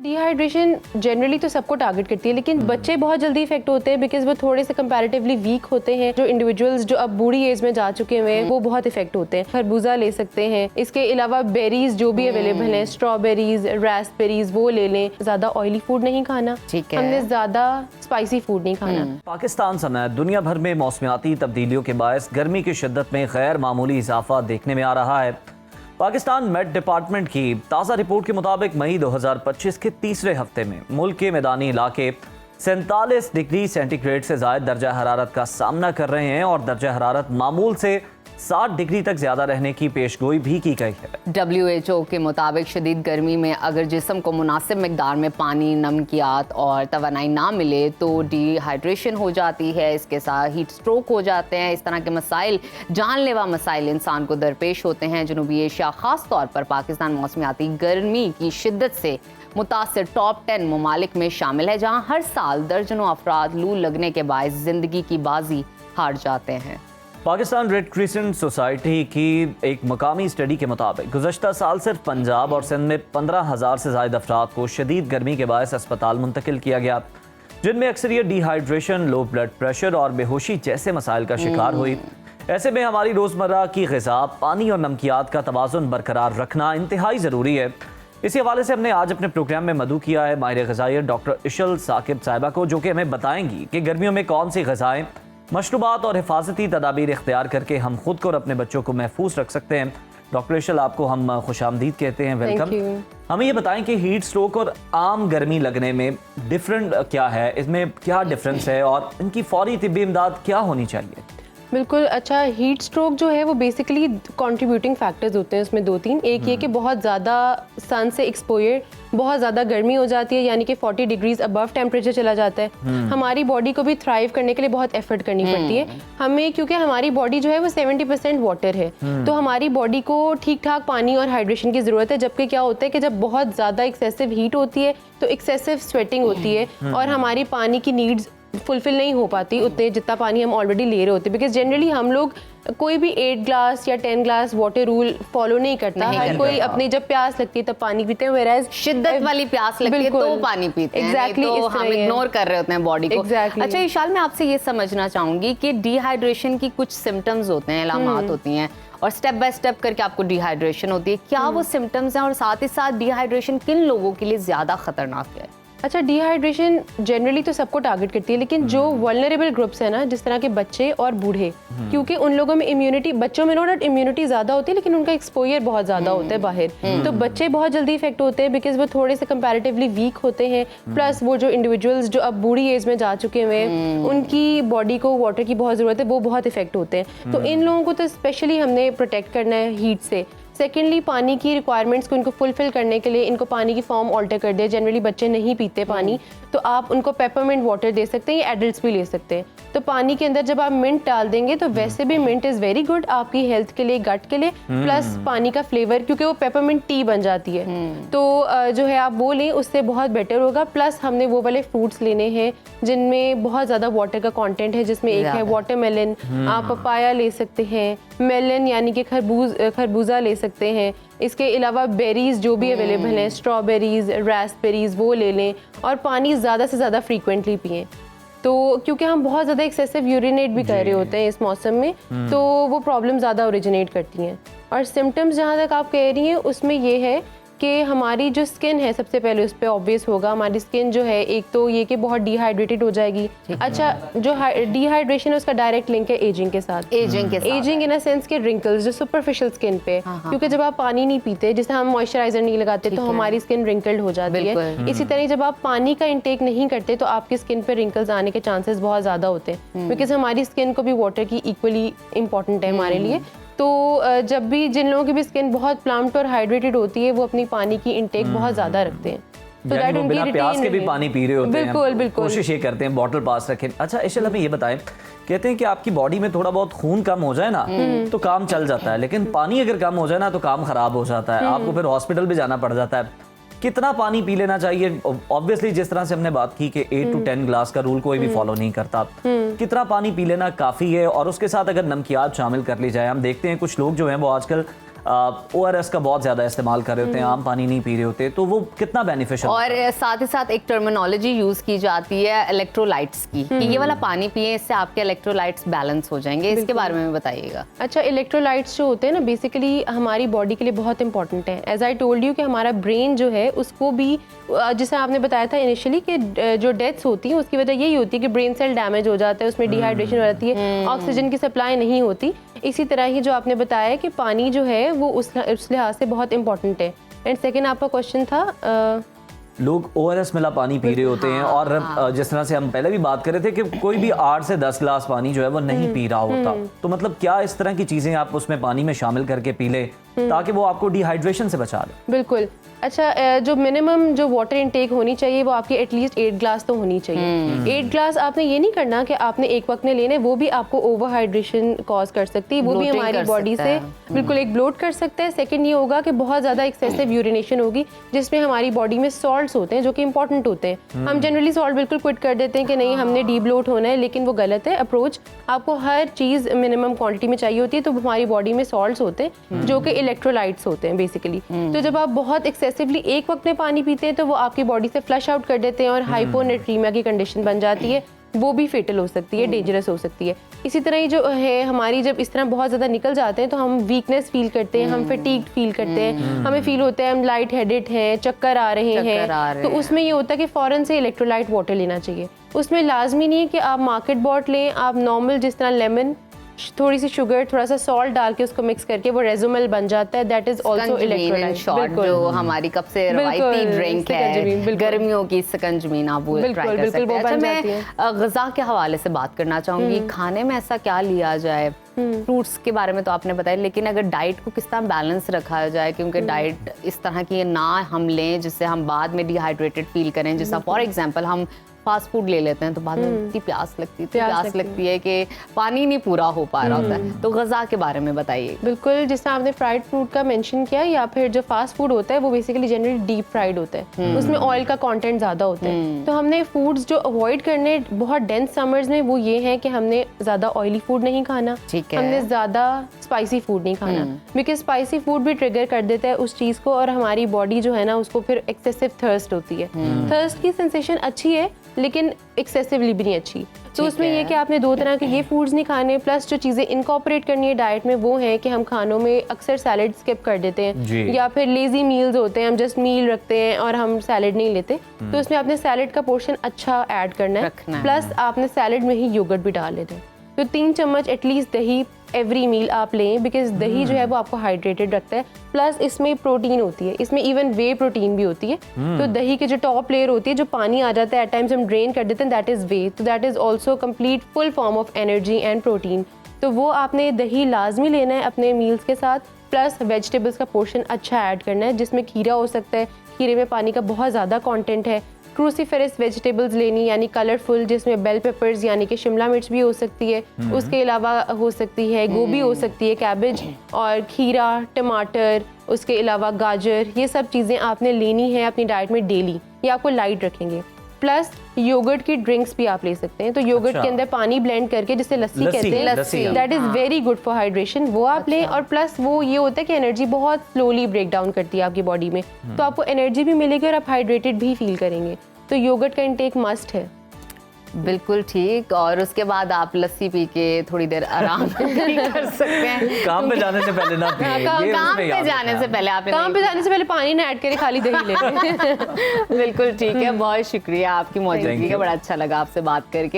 Dehydration generally तो सबको target करती है, लेकिन बच्चे बहुत जल्दी इफेक्ट होते हैं बिकॉज वो थोड़े से कंपैरेटिवली वीक होते हैं। जो इंडिविजुअल्स जो अब बूढ़ी एज में जा चुके हैं वो बहुत इफेक्ट होते हैं। खरबूजा ले सकते हैं, इसके अलावा बेरीज जो भी अवेलेबल हैं, स्ट्रॉबेरीज, रास्पबेरीज, वो ले लें। ज्यादा ऑयली फूड नहीं खाना, हमने ज्यादा स्पाइसी फूड नहीं खाना। पाकिस्तान समेत दुनिया भर में मौसमियाती तब्दीलियों के बायस गर्मी की शिद्दत में गैर मामूली इजाफा देखने में आ रहा है। पाकिस्तान मेट डिपार्टमेंट की ताज़ा रिपोर्ट के मुताबिक मई 2025 के तीसरे हफ्ते में मुल्क के मैदानी इलाके 47 डिग्री सेंटीग्रेड से ज़ायद दर्जा हरारत का सामना कर रहे हैं और दर्जा हरारत मामूल से 60 डिग्री तक ज्यादा रहने की पेशगोई भी की गई है। WHO के मुताबिक शदीद गर्मी में अगर जिस्म को मुनासिब मिकदार में पानी, नमकियात और तवानाई ना मिले तो डिहाइड्रेशन हो जाती है। इसके साथ हीट स्ट्रोक हो जाते हैं। इस तरह के मसाइल, जानलेवा मसाइल इंसान को दरपेश होते हैं। जनूबी एशिया खास तौर पर पाकिस्तान मौसमियाती गर्मी की शिद्दत से मुतासिर टॉप 10 ममालिक में शामिल है, जहाँ हर साल दर्जनों अफराद लू लगने के बायस जिंदगी की बाजी हार जाते हैं। पाकिस्तान रेड क्रिसेंट सोसाइटी की एक मकामी स्टडी के मुताबिक गुज़श्ता साल सिर्फ पंजाब और सिंध में 15,000 से ज़ायद अफराद को शदीद गर्मी के बायस अस्पताल मुंतकिल किया गया, जिनमें अक्सरियत डिहाइड्रेशन, लो ब्लड प्रेशर और बेहोशी जैसे मसाइल का शिकार हुई। ऐसे में हमारी रोज़मर्रा की ग़िज़ा, पानी और नमकियात का तवाज़ुन बरकरार रखना इंतहाई ज़रूरी है। इसी हवाले से हमने आज अपने प्रोग्राम में मदऊ किया है माहिर ग़िज़ाइयत डॉक्टर इशल साकिब साहिबा को, जो कि हमें बताएंगी कि गर्मियों में कौन सी ग़िज़ाएँ, मशरूबात और हिफाजती तदाबीर इख्तियार करके हम खुद को और अपने बच्चों को महफूज रख सकते हैं। डॉक्टर इशल, आपको हम खुशामदीद कहते हैं, वेलकम। हमें ये बताएं कि हीट स्ट्रोक और आम गर्मी लगने में डिफरेंट क्या है, इसमें क्या डिफरेंस है और इनकी फौरी तिब्बी इमदाद क्या होनी चाहिए? बिल्कुल। अच्छा, हीट स्ट्रोक जो है वो बेसिकली कंट्रीब्यूटिंग फैक्टर्स होते हैं उसमें 2-3। एक ये कि बहुत ज़्यादा सन से एक्सपोजर, बहुत ज़्यादा गर्मी हो जाती है, यानी कि 40 डिग्रीज अबव टेम्परेचर चला जाता है। हमारी बॉडी को भी थ्राइव करने के लिए बहुत एफर्ट करनी पड़ती है हमें, क्योंकि हमारी बॉडी जो है वो 70% वाटर है। तो हमारी बॉडी को ठीक ठाक पानी और हाइड्रेशन की ज़रूरत है। जबकि क्या होता है कि जब बहुत ज़्यादा एक्सेसिव हीट होती है तो एक्सेसिव स्वेटिंग होती है और हमारी पानी की नीड्स फुलफिल नहीं हो पाती उतने जितना पानी हम ऑलरेडी ले रहे होते हैं। बिकॉज जनरली हम लोग कोई भी 8 ग्लास या 10 ग्लास वाटर रूल फॉलो नहीं करता। हर कोई अपनी जब प्यास लगती है तब पानी पीते हैं, वेराज शिद्दत वाली प्यास लगती है तो पानी पीते हैं। एग्जैक्टली, तो हम इग्नोर कर रहे होते हैं बॉडी को। अच्छा इशाल, मैं आपसे ये समझना चाहूंगी कि डिहाइड्रेशन की कुछ सिम्टम्स होते हैं, अलामात होती हैं और स्टेप बाय स्टेप करके आपको डिहाइड्रेशन होती है। क्या वो सिम्टम्स हैं और साथ ही साथ डिहाइड्रेशन किन लोगों के लिए ज्यादा खतरनाक है? अच्छा, डिहाइड्रेशन जनरली तो सबको टारगेट करती है, लेकिन जो वल्नरेबल ग्रुप्स है ना, जिस तरह के बच्चे और बूढ़े, क्योंकि उन लोगों में इम्यूनिटी, बच्चों में नॉट इम्यूनिटी ज्यादा होती है लेकिन उनका एक्सपोजर बहुत ज्यादा होता है बाहर। तो बच्चे बहुत जल्दी इफेक्ट होते हैं बिकॉज वो थोड़े से कंपैरेटिवली वीक होते हैं। प्लस वो जो इंडिविजुअल्स जो अब बूढ़ी एज में जा चुके हैं उनकी बॉडी को वाटर की बहुत जरूरत है, वो बहुत इफेक्ट होते हैं। तो इन लोगों को तो स्पेशली हमने प्रोटेक्ट करना है हीट से। सेकेंडली, पानी की रिक्वायरमेंट्स को इनको फुलफिल करने के लिए इनको पानी की फॉर्म ऑल्टर कर दे। जनरली बच्चे नहीं पीते पानी, तो आप उनको पेपरमिंट वाटर दे सकते हैं, या एडल्ट्स भी ले सकते हैं। तो पानी के अंदर जब आप मिंट डाल देंगे तो वैसे भी मिंट इज़ वेरी गुड आपकी हेल्थ के लिए, गट के लिए, प्लस पानी का फ्लेवर, क्योंकि वो पेपरमिंट टी बन जाती है। तो जो है आप वो लें, उससे बहुत बेटर होगा। प्लस हमने वो वाले फ्रूट्स लेने हैं जिनमें बहुत ज़्यादा वाटर का कॉन्टेंट है, जिसमें एक है वाटरमेलन, आप पपाया ले सकते हैं, मेलन यानी कि खरबूजा ले सकते हैं। इसके अलावा बेरीज जो भी अवेलेबल हैं, स्ट्रॉबेरीज, रास्पबेरीज, वो ले लें और पानी ज़्यादा से ज़्यादा फ्रीक्वेंटली पिएं। तो क्योंकि हम बहुत ज़्यादा एक्सेसिव यूरिनेट भी कर रहे होते हैं इस मौसम में, तो वो प्रॉब्लम ज़्यादा ओरिजिनेट करती हैं। और सिम्टम्स जहाँ तक आप कह रही हैं उसमें ये है कि हमारी जो स्किन है, सबसे पहले उस पर ऑब्वियस होगा हमारी स्किन जो है, एक तो ये कि बहुत डिहाइड्रेटेड हो जाएगी। अच्छा, जो डिहाइड्रेशन है उसका डायरेक्ट लिंक है एजिंग के साथ। एजिंग इन अ सेंस के रिंकल्स जो सुपरफिशियल स्किन पे, क्योंकि जब आप पानी नहीं पीते, जैसे हम मॉइस्चराइजर नहीं लगाते तो हमारी स्किन रिंकल्ड हो जाती है। इसी तरह जब आप पानी का इंटेक नहीं करते तो आपकी स्किन पे रिंकल्स आने के चांसेस बहुत ज्यादा होते हैं, बिकॉज हमारी स्किन को भी वाटर की इक्वली इंपॉर्टेंट है हमारे लिए। तो जब भी जिन लोगों की भी स्किन बहुत प्लम्प्ड और हाइड्रेटेड होती है वो अपनी पानी की इंटेक बहुत ज़्यादा रखते हैं, तो दैट उनकी बिना प्यास के भी पानी पी रहे होते हैं। बिल्कुल कोशिश ये करते हैं बॉटल पास रखें। अच्छा इशल, हमें ये बताएं, कहते हैं कि आपकी बॉडी में थोड़ा बहुत खून कम हो जाए ना तो काम चल जाता है, लेकिन पानी अगर कम हो जाए ना तो काम खराब हो जाता है, आपको फिर हॉस्पिटल भी जाना पड़ जाता है। कितना पानी पी लेना चाहिए? ऑब्वियसली जिस तरह से हमने बात की कि 8 to 10 ग्लास का रूल कोई भी फॉलो नहीं करता, कितना पानी पी लेना काफ़ी है? और उसके साथ अगर नमकियात शामिल कर ली जाए, हम देखते हैं कुछ लोग जो हैं वो आजकल ORS का बहुत ज़्यादा इस्तेमाल कर रहे होते हैं, आम पानी नहीं पी रहे होते, तो वो कितना बेनिफिशियल? और साथ ही साथ एक टर्मिनोलॉजी यूज की जाती है इलेक्ट्रोलाइट्स की, कि ये वाला पानी पिए, इससे आपके इलेक्ट्रोलाइट्स बैलेंस हो जाएंगे। इसके बारे में बताइएगा। अच्छा, इलेक्ट्रोलाइट्स जो होते हैं ना बेसिकली हमारी बॉडी के लिए बहुत इंपॉर्टेंट है। एज आई टोल्ड यू कि हमारा ब्रेन जो है उसको भी, जैसे आपने बताया था इनिशियली कि जो डेथ्स होती हैं उसकी वजह यही होती है कि ब्रेन सेल डैमेज हो जाता है, उसमें डिहाइड्रेशन हो जाती है, ऑक्सीजन की सप्लाई नहीं होती। इसी तरह ही जो आपने बताया कि पानी जो है वो उस लिहाज से बहुत इंपॉर्टेंट है। एंड सेकेंड आपका क्वेश्चन था, लोग ORS मिला पानी पी रहे होते हैं, और जिस तरह से हम पहले भी बात कर रहे थे कि कोई भी 8 से 10 गिलास पानी जो है वो नहीं पी रहा होता, तो मतलब क्या इस तरह की चीजें आप उसमें पानी में शामिल करके पी ले ताकि वो आपको डिहाइड्रेशन से बचा ले? बिल्कुल। अच्छा, जो मिनिमम जो वाटर इनटेक होनी चाहिए वो आपकी एटलीस्ट 8 ग्लास तो होनी चाहिए। 8 ग्लास आपने ये नहीं करना कि आपने एक वक्त में लेने, वो भी आपको ओवरहाइड्रेशन कॉज कर सकती है, वो भी हमारी बॉडी से बिल्कुल एक ब्लोट कर सकता है। सेकंड ये होगा कि बहुत ज़्यादा एक्सेसिव यूरिनेशन होगी जिसमें हमारी बॉडी में सॉल्ट्स होते हैं जो कि इंपॉर्टेंट होते हैं। हम जनरली सॉल्ट बिल्कुल क्विट कर देते हैं कि नहीं हमने डी ब्लोट होना है, लेकिन वो गलत है अप्रोच। आपको हर चीज़ मिनिमम क्वांटिटी में चाहिए होती है, तो हमारी बॉडी में सॉल्ट्स होते हैं जो कि इलेक्ट्रोलाइट्स होते हैं बेसिकली। तो जब आप बहुत एक्सेसिवली एक वक्त में पानी पीते हैं तो वो आपकी बॉडी से फ्लश आउट कर देते हैं और हाइपोनेट्रीमिया की कंडीशन बन जाती है, वो भी फेटल हो सकती है, डेंजरस हो सकती है। इसी तरह ही जो है हमारी, जब इस तरह बहुत ज़्यादा निकल जाते हैं तो हम वीकनेस फील करते हैं, हम फटीग्ड फील करते हैं, हमें फील होता है हम लाइट हेडेड हैं, चक्कर आ रहे हैं। तो उसमें ये होता है कि फ़ौरन से इलेक्ट्रोलाइट वाटर लेना चाहिए। उसमें लाजमी नहीं है कि आप मार्केट बॉट लें, आप नॉर्मल जिस तरह लेमन, थोड़ी सी शुगर, थोड़ा सा सॉल्ट डाल के उसको मिक्स करके वो रेजुमल बन जाता है, दैट इज आल्सो इलेक्ट्रोलाइट। बिल्कुल, जो हमारी कब से रवायती ड्रिंक है, गर्मियों की सकंजमीन, आप वो ट्राई कर सकते हैं। अच्छा, मैं ग़िज़ा के हवाले से बात करना चाहूँगी, खाने में ऐसा क्या लिया जाए? फ्रूट्स के बारे में तो आपने बताया, लेकिन अगर डाइट को किस तरह बैलेंस रखा जाए, क्योंकि डाइट इस तरह की ना हम लें जिससे हम बाद में डिहाइड्रेटेड फील करें। जैसा फॉर एग्जांपल हम फास्ट फूड ले लेते हैं तो बाद में इतनी प्यास लगती है कि पानी नहीं पूरा हो पा रहा होता है। तो ग़िज़ा के बारे में बताइए। बिल्कुल, जिससे आपने फ्राइड फूड का मेंशन किया, या फिर जो फास्ट फूड होता है वो बेसिकली जनरली डीप फ्राइड होता है, उसमें ऑयल का कंटेंट ज़्यादा होता है। तो हमने फूड्स जो अवॉइड करने बहुत डेंस समर्स में, वो ये है कि हमने ज़्यादा ऑयली फूड नहीं खाना, हमने ज़्यादा स्पाइसी फूड नहीं खाना, बिकॉज स्पाइसी फूड भी ट्रिगर कर देता है उस चीज़ को, और हमारी बॉडी जो है ना उसको फिर एक्सेसिव थर्स्ट होती है। थर्स्ट की सेंसेशन अच्छी है लेकिन एक्सेसिवली भी नहीं अच्छी। तो उसमें ये कि आपने 2 तरह के ये फूड्स नहीं खाने, प्लस जो चीज़ें इनकॉर्पोरेट करनी है डाइट में वो है कि हम खानों में अक्सर सैलड स्किप कर देते हैं, या फिर लेजी मील्स होते हैं, हम जस्ट मील रखते हैं और हम सैलड नहीं लेते। तो उसमें आपने सैलड का पोर्शन अच्छा ऐड करना है, प्लस आपने सैलड में ही योगर्ट भी डाल लेते हैं। तो 3 चम्मच एटलीस्ट दही एवरी मील आप लें, बिकॉज दही जो है वो आपको हाइड्रेटेड रखता है, प्लस इसमें प्रोटीन होती है, इसमें इवन वे प्रोटीन भी होती है। तो दही की जो टॉप लेयर होती है, जो पानी आ जाता है एट टाइम्स हम ड्रेन कर देते हैं, दैट इज़ वे, तो that is also complete full form of energy and protein. तो वो आपने दही लाजमी लेना है अपने मील्स के साथ, प्लस वेजिटेबल्स का पोर्शन अच्छा ऐड करना है, जिसमें खीरा हो सकता है, खीरे में पानी का बहुत ज़्यादा कॉन्टेंट है। क्रूसीफेरस वेजिटेबल्स लेनी, यानी कलरफुल, जिसमें बेल पेपर्स यानी कि शिमला मिर्च भी हो सकती है, उसके अलावा हो सकती है गोभी, हो सकती है कैबेज, और खीरा, टमाटर, उसके अलावा गाजर, ये सब चीज़ें आपने लेनी है अपनी डाइट में डेली, ये आपको लाइट रखेंगे। प्लस योगर्ट की ड्रिंक्स भी आप ले सकते हैं, तो योगर्ट के अंदर पानी ब्लेंड करके, जिसे लस्सी कहते हैं, that is very good for hydration, वो आप लें। और प्लस वो ये होता है कि एनर्जी बहुत स्लोली ब्रेक डाउन करती है आपकी बॉडी में, तो आपको एनर्जी भी मिलेगी और आप हाइड्रेटेड भी फील करेंगे। तो योगर्ट का इंटेक मस्ट है। बिल्कुल ठीक। और उसके बाद आप लस्सी पी के थोड़ी देर आराम कर सकते हैं। काम पे जाने से पहले ना पिए, काम पे जाने से पहले आप काम पे जाने से पहले पानी ना ऐड करें, खाली दही लें। बिल्कुल ठीक है, बहुत शुक्रिया आपकी मौजूदगी का, बड़ा अच्छा लगा आपसे बात करके।